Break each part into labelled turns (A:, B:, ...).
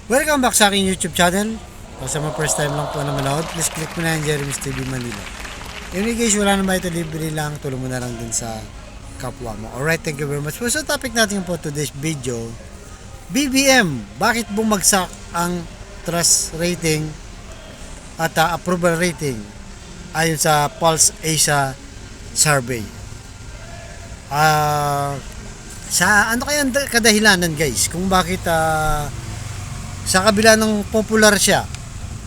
A: Welcome back sa aking YouTube channel. Kung sa mga first time lang po na manood, please click mo na yung Jeremy's TV Manila. Anyway guys, wala na ba ito, libre lang, tulong mo na lang din sa kapwa mo. Alright, thank you very much. So topic natin po today's video, BBM, bakit bumagsak ang trust rating at approval rating ayon sa Pulse Asia survey. Sa ano kaya ang kadahilanan guys kung bakit sa kabila ng popular siya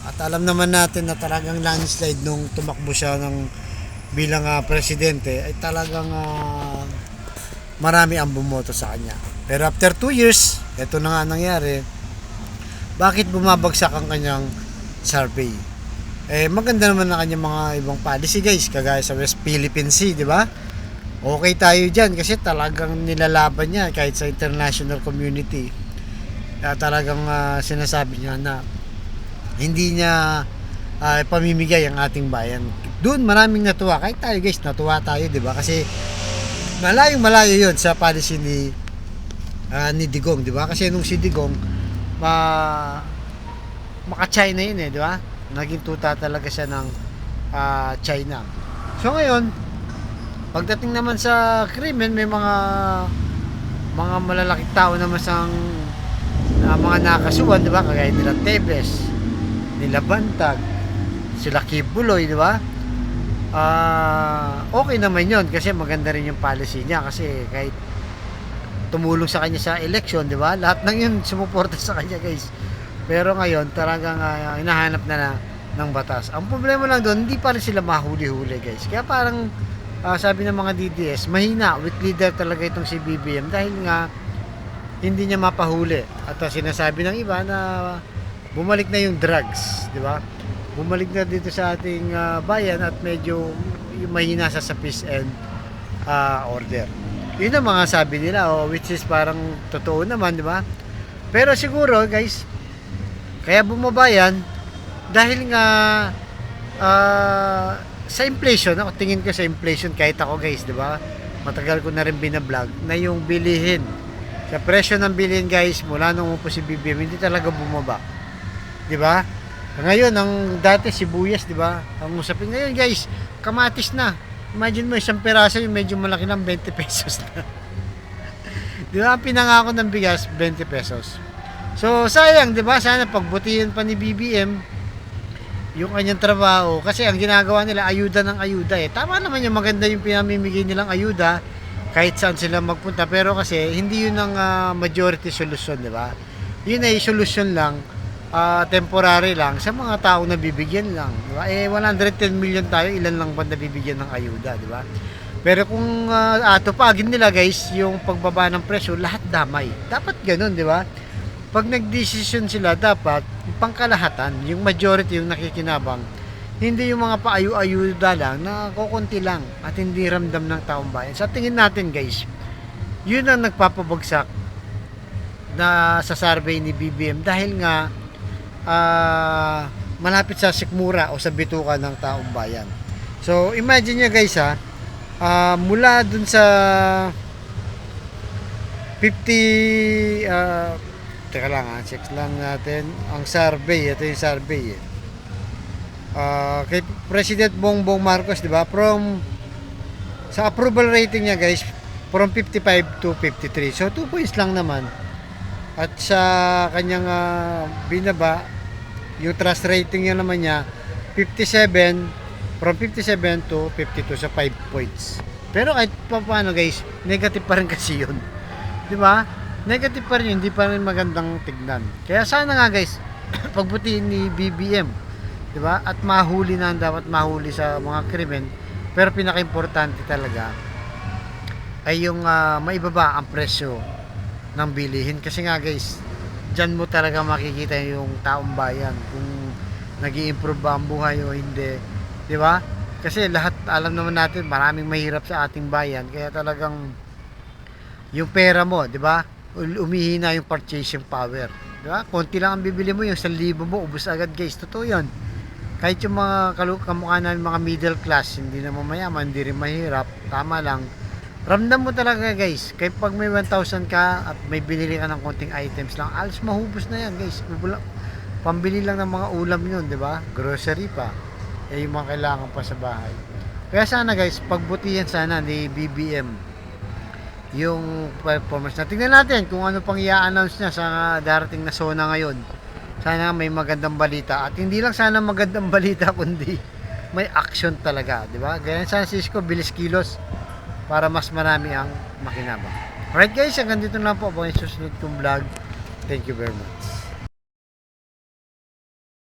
A: at alam naman natin na talagang landslide nung tumakbo siya bilang presidente ay talagang marami ang bumoto sa kanya. Pero after 2 years, ito na nga nangyari. Bakit bumabagsak ang kanyang survey? Maganda naman na kanyang mga ibang policy guys, kagaya sa West Philippine Sea, di ba? Okay tayo dyan kasi talagang nilalaban niya kahit sa international community. Talagang sinasabi niya na hindi niya pamimigay ang ating bayan. Doon maraming natuwa. Kahit tayo guys, natuwa tayo, di ba? Kasi malayo yun sa policy ni Digong, di ba? Kasi nung si Digong maka-China yun di ba? Naging tuta talaga siya ng China. So ngayon, pagdating naman sa krimen, may mga malalaking tao naman sang mga nakasuhan, di ba? Kagaya nila Tebes, nila Bantag, sila Kibuloy, di ba? Okay naman yun kasi maganda rin yung policy niya kasi kahit tumulong sa kanya sa election, di ba? Lahat ng yun sumuporta sa kanya, guys. Pero ngayon, talagang hinahanap na ng batas. Ang problema lang doon, hindi pa rin sila mahuli-huli, guys. Kaya parang sabi ng mga DDS, mahina, weak leader talaga itong si BBM dahil nga hindi niya mapahuli. At sinasabi ng iba na bumalik na yung drugs, di ba? Bumalik na dito sa ating bayan at medyo mahina sa peace and order. Yun ang mga sabi nila, which is parang totoo naman, di ba? Pero siguro, guys, kaya bumaba yan dahil nga sa inflation, ako tingin ko sa inflation kahit ako, guys, di ba? Matagal ko na rin binablog na yung bilihin. Sa presyo ng bilhin guys, mula nung upo si BBM, hindi talaga bumaba. 'Di ba? Ngayon, ang dati sibuyas, 'di ba? Ang usapin ngayon guys, kamatis na. Imagine mo isang piraso yung medyo malaki ng 20 pesos na. 'Di ba? Ang pinangako ng bigas 20 pesos. So, sayang, 'di ba? Sana pagbutihin pa ni BBM yung kanyang trabaho kasi ang ginagawa nila ayuda ng ayuda Tama naman yung maganda yung pinamimigay nilang ayuda kahit saan sila magpunta, pero kasi hindi yun ang majority solution, di ba? Yun ay solution lang, temporary lang sa mga tao na bibigyan lang, di ba? 110 million tayo, ilan lang ba nabibigyan ng ayuda, di ba? Pero kung atupagin nila guys yung pagbaba ng presyo, lahat damay. Dapat ganoon, di ba? Pag nagdesisyon sila, dapat pangkalahatan, yung majority yung nakikinabang. Hindi yung mga paayu-ayuda lang na kukunti lang at hindi ramdam ng taong bayan. Sa tingin natin guys, yun ang nagpapabagsak na sa survey ni BBM dahil nga malapit sa sikmura o sa bituka ng taong bayan. So imagine nyo guys mula dun sa 50 teka lang check lang natin ang survey. Ito yung survey kay President Bongbong Marcos, di ba? Sa approval rating niya guys, from 55 to 53. So 2 points lang naman. At sa kanyang binaba, yung trust rating niya naman niya 57, from 57 to 52, sa 5 points. Pero kahit paano guys, negative pa rin kasi yun. Di ba? Negative pa rin yun, hindi pa rin magandang tignan. Kaya sana nga guys, pagbutihin ni BBM, diba? At mahuli na ang dapat mahuli sa mga krimen. Pero pinaka-importante talaga ay yung maibaba ang presyo ng bilihin. Kasi nga guys, dyan mo talaga makikita yung taong bayan kung nag-i-improve ba ang buhay o hindi, diba? Kasi lahat alam naman natin maraming mahirap sa ating bayan. Kaya talagang yung pera mo, diba? Umihina yung purchasing power, diba? Konti lang ang bibili mo, yung 1,000 mo ubos agad guys. Totoo yun. Kahit yung mga kamukha namin mga middle class, hindi naman mayaman, hindi rin mahirap, tama lang, Ramdam mo talaga guys, kahit pag may 1,000 ka at may binili ka ng konting items lang, alas mahubos na yan guys. Pambili lang ng mga ulam yun, di ba? Grocery pa. Eh, yung mga kailangan pa sa bahay. Kaya sana guys, pagbutihan sana ni BBM yung performance na. Tingnan natin kung ano pang i-announce niya sa darating na SONA ngayon. Sana may magandang balita. At hindi lang sana magandang balita, kundi may action talaga, di ba? Ganyan San Francisco, bilis kilos para mas marami ang makinabang. Alright guys, hanggang dito lang po ang susunod kong vlog. Thank you very much.